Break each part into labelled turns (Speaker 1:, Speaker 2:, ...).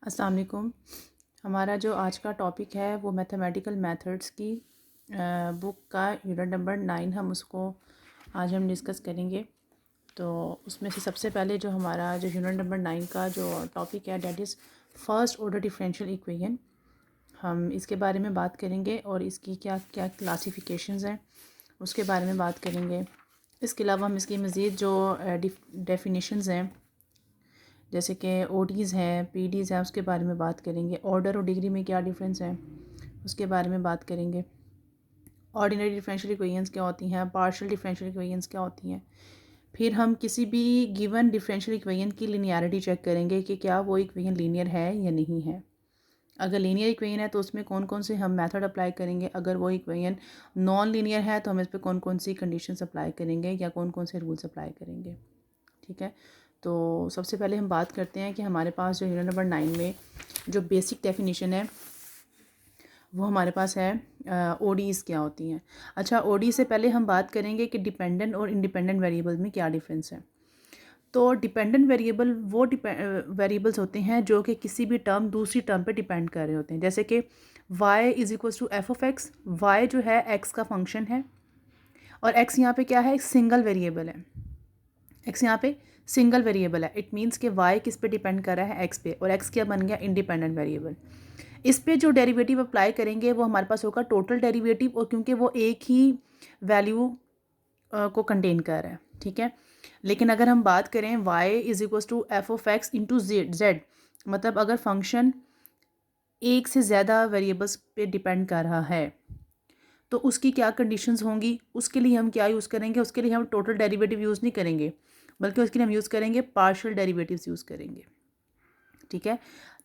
Speaker 1: अस्सलाम वालेकुम। हमारा जो आज का टॉपिक है वो मैथमेटिकल मेथड्स की बुक का यूनिट नंबर 9 हम उसको आज हम डिस्कस करेंगे। तो उसमें से सबसे पहले जो हमारा जो यूनिट नंबर 9 का जो टॉपिक है that is first order differential equation. हम इसके बारे में बात करेंगे और इसकी क्या क्या क्लासिफिकेशंस हैं उसके बारे में बात करेंगे। इसके अलावा हम इसकी मज़ीद जो डेफिनेशंस हैं जैसे कि ओडीज़ हैं, पीडीज़ हैं, उसके बारे में बात करेंगे। ऑर्डर और डिग्री में क्या डिफरेंस है उसके बारे में बात करेंगे। ऑर्डिनरी डिफरेंशियल इक्वेशंस क्या होती हैं, पार्शियल डिफरेंशियल इक्वेशंस क्या होती हैं। फिर हम किसी भी गिवन डिफरेंशियल इक्वेशन की लिनियरिटी चेक करेंगे कि क्या वो इक्वेशन लीनियर है या नहीं है। अगर लीनियर इक्वेशन है तो उसमें कौन कौन से हम मेथड अप्लाई करेंगे। अगर वो इक्वेशन नॉन लीनियर है तो हम इस पर कौन कौन सी कंडीशंस अप्लाई करेंगे या कौन कौन से रूल्स अप्लाई करेंगे। ठीक है, तो सबसे पहले हम बात करते हैं कि हमारे पास जो यूनिट नंबर 9 में जो बेसिक डेफिनेशन है वो हमारे पास है ओडीज़ क्या होती हैं। अच्छा, ओडी से पहले हम बात करेंगे कि डिपेंडेंट और इंडिपेंडेंट वेरिएबल में क्या डिफरेंस है। तो डिपेंडेंट वेरिएबल वो वेरिएबल्स होते हैं जो कि किसी भी टर्म दूसरी टर्म पे डिपेंड कर रहे होते हैं। जैसे कि y is equals to F of X. Y जो है x का फंक्शन है और x यहाँ पे क्या है, एक सिंगल वेरिएबल है। x यहाँ पे सिंगल वेरिएबल है। इट मीन्स कि y किस पे डिपेंड कर रहा है, x पे, और x क्या बन गया, इंडिपेंडेंट वेरिएबल। इस पे जो डेरिवेटिव अप्लाई करेंगे वो हमारे पास होगा टोटल डेरिवेटिव, और क्योंकि वो एक ही वैल्यू को कंटेन कर रहा है। ठीक है, लेकिन अगर हम बात करें y is equal to F of X into Z, मतलब अगर फंक्शन एक से ज़्यादा वेरिएबल्स पे डिपेंड कर रहा है तो उसकी क्या कंडीशंस होंगी। उसके लिए हम क्या यूज़ करेंगे, उसके लिए हम टोटल डेरिवेटिव यूज़ नहीं करेंगे, बल्कि उसके लिए हम यूज़ करेंगे पार्शियल डेरिवेटिव्स यूज़ करेंगे। ठीक है,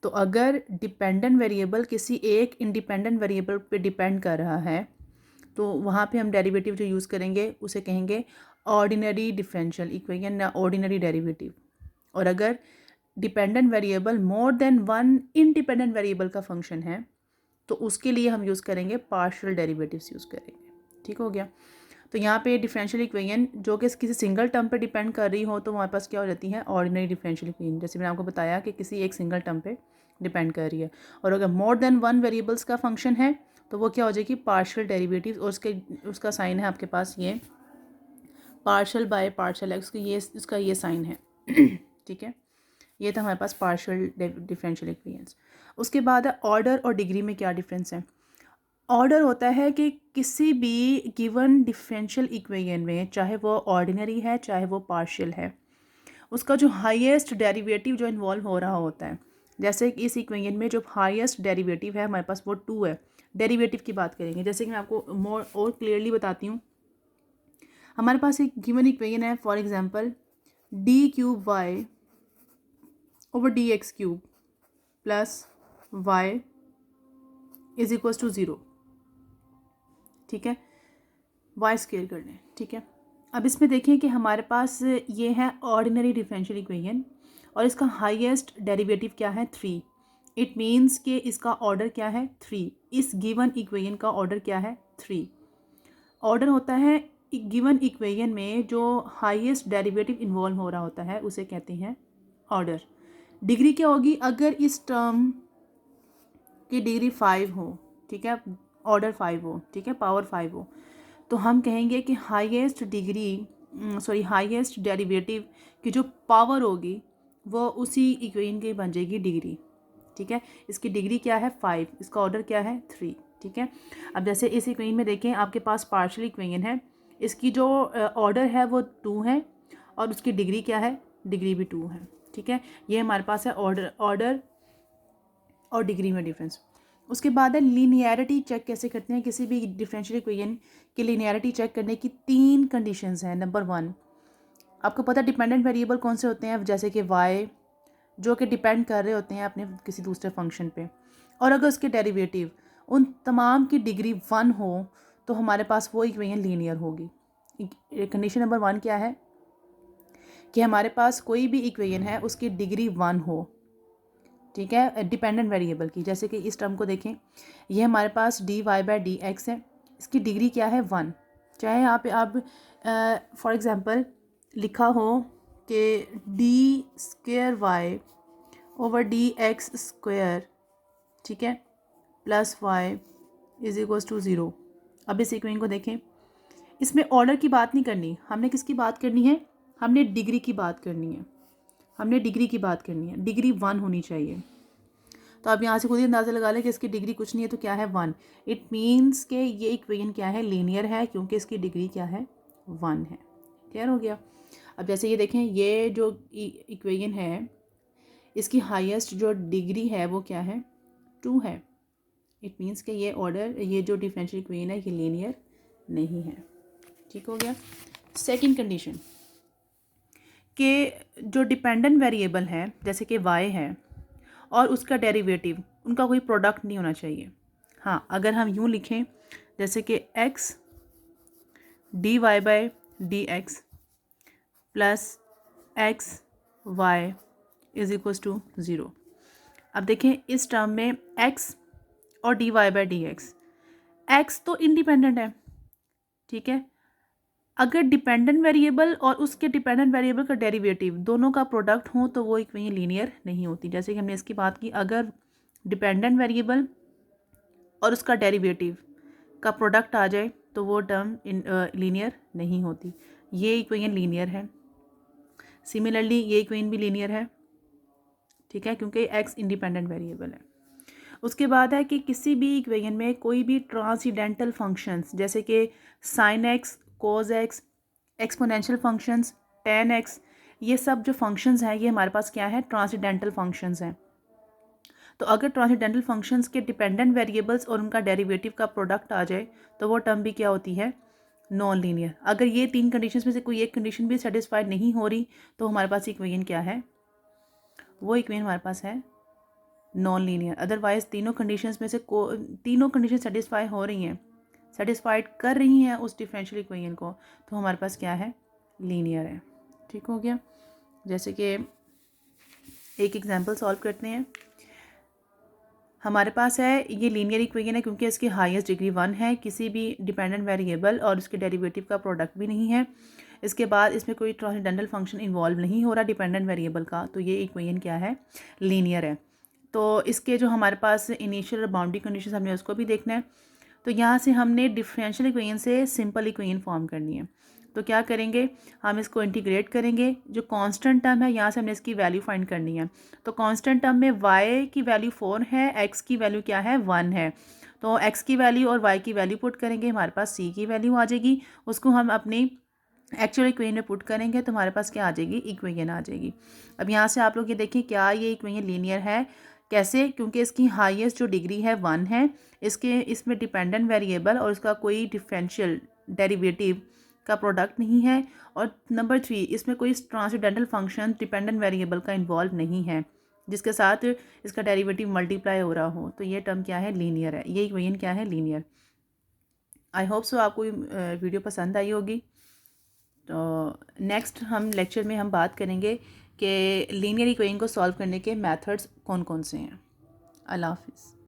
Speaker 1: तो अगर डिपेंडेंट वेरिएबल किसी एक इंडिपेंडेंट वेरिएबल पे डिपेंड कर रहा है तो वहाँ पे हम डेरिवेटिव जो यूज़ करेंगे उसे कहेंगे ऑर्डिनरी डिफरेंशियल इक्वेशन या ऑर्डिनरी डेरिवेटिव। और अगर dependent variable more than one independent variable का फंक्शन है तो उसके लिए हम यूज़ करेंगे पार्शियल डेरिवेटिव्स यूज़ करेंगे। ठीक हो गया। तो यहाँ पे डिफरेंशियल इक्वेशन जो कि किसी सिंगल टर्म पे डिपेंड कर रही हो तो हमारे पास क्या हो जाती है, ऑर्डिनरी डिफरेंशियल इक्वेशन। जैसे मैंने आपको बताया कि किसी एक सिंगल टर्म पे डिपेंड कर रही है, और अगर मोर देन वन वेरिएबल्स का फंक्शन है तो वो क्या हो जाएगी, पार्शियल डेरिवेटिव्स। और उसका साइन है आपके पास ये पार्शियल बाय पार्शियल एक्स, ये इसका ये साइन है। ठीक है, ये था हमारे पास पार्शियल डिफरेंशियल इक्वेशंस। उसके बाद है ऑर्डर और डिग्री में क्या डिफरेंस है। ऑर्डर होता है कि किसी भी गिवन डिफरेंशियल इक्वेशन में, चाहे वो ऑर्डिनरी है चाहे वो पार्शियल है, उसका जो हाईएस्ट डेरिवेटिव जो इन्वॉल्व हो रहा होता है। जैसे कि इस इक्वेशन में जो हाईएस्ट डेरिवेटिव है हमारे पास वो 2 है। डेरिवेटिव की बात करेंगे, जैसे कि मैं आपको मोर और क्लियरली बताती हूँ। हमारे पास एक गिवन इक्वेशन है, for example D cube Y over D X cube plus Y is equals to 0। ठीक है, वाई स्केयर कर लें। ठीक है, अब इसमें देखें कि हमारे पास ये है ऑर्डिनरी डिफरेंशियल इक्वेशन और इसका हाईएस्ट डेरिवेटिव क्या है, 3। इट मीन्स कि इसका ऑर्डर क्या है, 3। इस गिवन इक्वेशन का ऑर्डर क्या है, 3। ऑर्डर होता है गिवन इक्वेशन में जो हाईएस्ट डेरिवेटिव इन्वॉल्व हो रहा होता है उसे कहते हैं ऑर्डर। डिग्री क्या होगी, अगर इस टर्म की डिग्री 5 हो, ठीक है, ऑर्डर 5 हो, ठीक है, पावर 5 हो, तो हम कहेंगे कि हाईएस्ट हाईएस्ट डेरिवेटिव की जो पावर होगी वो उसी इक्वेशन की बन जाएगी डिग्री। ठीक है, इसकी डिग्री क्या है, 5, इसका ऑर्डर क्या है, 3। ठीक है, अब जैसे इस इक्वेशन में देखें आपके पास पार्शियल इक्वेशन है, इसकी जो ऑर्डर है वो 2 है और उसकी डिग्री क्या है, डिग्री भी 2 है। ठीक है, ये हमारे पास है ऑर्डर और डिग्री में डिफरेंस। उसके बाद है लीनियरिटी चेक कैसे करते हैं। किसी भी डिफरेंशियल इक्वेशन की लीनियरिटी चेक करने की 3 कंडीशंस हैं। नंबर 1, आपको पता है डिपेंडेंट वेरिएबल कौन से होते हैं, जैसे कि y जो कि डिपेंड कर रहे होते हैं अपने किसी दूसरे फंक्शन पे, और अगर उसके डेरिवेटिव उन तमाम की डिग्री 1 हो तो हमारे पास वो इक्वेशन लीनियर होगी। कंडीशन नंबर 1 क्या है कि हमारे पास कोई भी इक्वेशन है उसकी डिग्री 1 हो। ठीक है, डिपेंडेंट वेरिएबल की, जैसे कि इस टर्म को देखें, ये हमारे पास d y by D x है, इसकी डिग्री क्या है, 1। चाहे यहाँ पे आप फॉर एग्जांपल लिखा हो कि D square Y over D X square, ठीक है, plus Y is equals to 0। अब इस इक्वेशन को देखें, इसमें ऑर्डर की बात नहीं करनी, हमने किसकी बात करनी है, हमने डिग्री की बात करनी है, हमने डिग्री की बात करनी है, डिग्री 1 होनी चाहिए। तो आप यहाँ से खुद ही अंदाज़ा लगा लें कि इसकी डिग्री कुछ नहीं है तो क्या है 1। इट मीन्स के ये इक्वेशन क्या है, लीनियर है, क्योंकि इसकी डिग्री क्या है 1 है। क्लियर हो गया। अब जैसे ये देखें, ये जो इक्वेशन है इसकी हाईएस्ट जो डिग्री है वो क्या है 2 है। इट मीन्स कि ये ऑर्डर, ये जो डिफरेंशियल इक्वेशन है ये लीनियर नहीं है। ठीक हो गया। सेकंड कंडीशन कि जो डिपेंडेंट वेरिएबल है जैसे कि y है और उसका डेरिवेटिव, उनका कोई प्रोडक्ट नहीं होना चाहिए। हाँ, अगर हम यूँ लिखें जैसे कि x dy by D X plus X Y is equals to 0। अब देखें इस टर्म में x और dy बाई डी एक्स तो इंडिपेंडेंट है, ठीक है। अगर डिपेंडेंट वेरिएबल और उसके डिपेंडेंट वेरिएबल का डेरिवेटिव दोनों का प्रोडक्ट हो तो वो इक्वेशन लीनियर नहीं होती। जैसे कि हमने इसकी बात की, अगर डिपेंडेंट वेरिएबल और उसका डेरिवेटिव का प्रोडक्ट आ जाए तो वो टर्म लीनियर नहीं होती। ये इक्वेशन लीनियर है। सिमिलरली ये इक्वेशन भी लीनियर है, ठीक है, क्योंकि एक्स इंडिपेंडेंट वेरिएबल है। उसके बाद है कि किसी भी इक्वेशन में कोई भी ट्रांसीडेंटल फंक्शंस जैसे कि sine x, cos x, exponential functions, tan x, ये सब जो फंक्शंस हैं ये हमारे पास क्या है, ट्रांसीडेंटल फंक्शंस हैं। तो अगर ट्रांसीडेंटल फंक्शंस के डिपेंडेंट वेरिएबल्स और उनका डेरिवेटिव का प्रोडक्ट आ जाए तो वो टर्म भी क्या होती है, नॉन लीनियर। अगर ये 3 कंडीशंस में से कोई एक कंडीशन भी सेटिस्फाइड नहीं हो रही तो हमारे पास इक्वेशन क्या है, वो इक्वेशन हमारे पास है नॉन लीनियर। अदरवाइज तीनों कंडीशंस में से तीनों कंडीशन सेटिस्फाई हो रही हैं, सेटिस्फाइड कर रही हैं उस डिफरेंशियल इक्वेशन को, तो हमारे पास क्या है, लीनियर है। ठीक हो गया। जैसे कि एक एग्जांपल सॉल्व करते हैं। हमारे पास है ये लीनियर इक्वेशन है क्योंकि इसकी हाईएस्ट डिग्री 1 है, किसी भी डिपेंडेंट वेरिएबल और उसके डेरिवेटिव का प्रोडक्ट भी नहीं है। इसके बाद इसमें कोई ट्रांसेंडेंटल फंक्शन इन्वॉल्व नहीं हो रहा डिपेंडेंट वेरिएबल का, तो ये इक्वेशन क्या है, लीनियर है। तो इसके जो हमारे पास इनिशियल और बाउंड्री कंडीशन हमने उसको भी देखना है। तो यहाँ से हमने डिफरेंशियल इक्वेशन से सिंपल इक्वेशन फॉर्म करनी है। तो क्या करेंगे, हम इसको इंटीग्रेट करेंगे। जो कांस्टेंट टर्म है यहाँ से हमने इसकी वैल्यू फाइंड करनी है। तो कांस्टेंट टर्म में y की वैल्यू 4 है, x की वैल्यू क्या है, 1 है। तो x की वैल्यू और y की वैल्यू पुट करेंगे, हमारे पास c की वैल्यू आ जाएगी। उसको हम अपनी एक्चुअल इक्वेशन में पुट करेंगे तो हमारे पास क्या आ जाएगी, इक्वेशन आ जाएगी। अब यहाँ से आप लोग ये देखिए क्या ये इक्वेशन लीनियर है, कैसे, क्योंकि इसकी हाईएस्ट जो डिग्री है 1 है, इसमें डिपेंडेंट वेरिएबल और उसका कोई डिफरेंशियल डेरिवेटिव का प्रोडक्ट नहीं है, और नंबर 3 इसमें कोई ट्रांसेंडेंटल फंक्शन डिपेंडेंट वेरिएबल का इन्वॉल्व नहीं है जिसके साथ इसका डेरिवेटिव मल्टीप्लाई हो रहा हो, तो ये टर्म क्या है, लीनियर है। ये इक्वेशन क्या है, लीनियर। आई होप सो आपको वीडियो पसंद आई होगी। तो नेक्स्ट हम लेक्चर में हम बात करेंगे कि लीनियर इक्वेशन को सॉल्व करने के मेथड्स कौन कौन से हैं। अल्लाह हाफिज़।